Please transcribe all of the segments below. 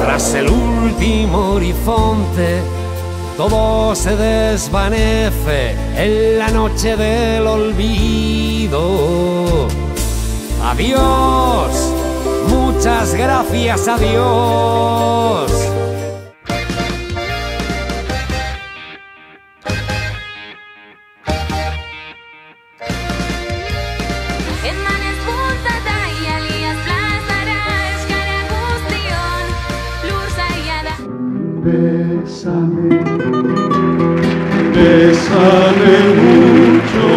Tras el último horizonte, todo se desvanece en la noche del olvido. Adiós, muchas gracias a Dios. Bésame, bésame mucho,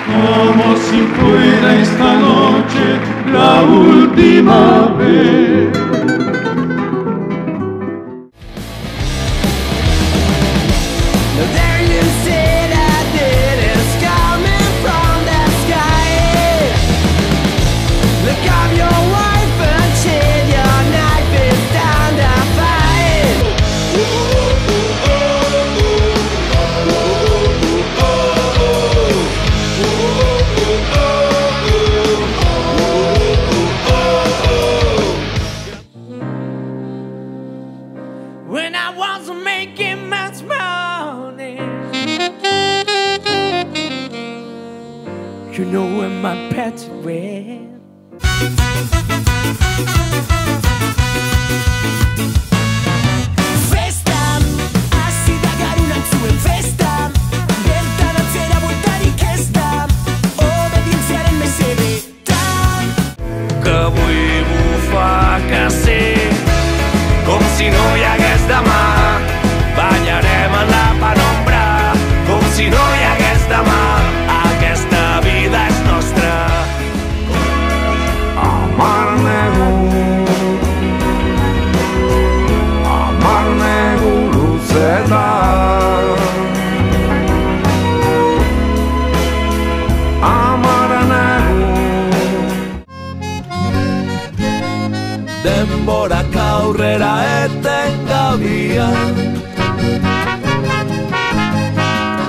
como si fuera esta noche la última vez. When I wasn't making much money, you know where my pets went. Festa, hasi da garunan zuen festa, bertan atzera bueltarik ez da, obedientziaren mesedetan. Que vull bufar que sí, com si no hi hagués demà. Ballarem en la penombra, com si no hi hagués demà. Aquesta vida és nostra. Amar negu luzeta, amar negu. Denborak aurrera etengabian,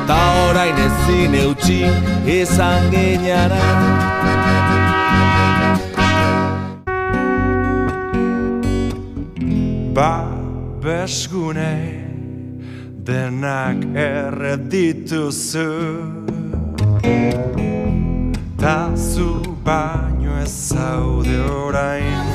ta orain ezin eutsi izan ginara. Babesgune denak erredituzu, ta zu baino ez zaude orain.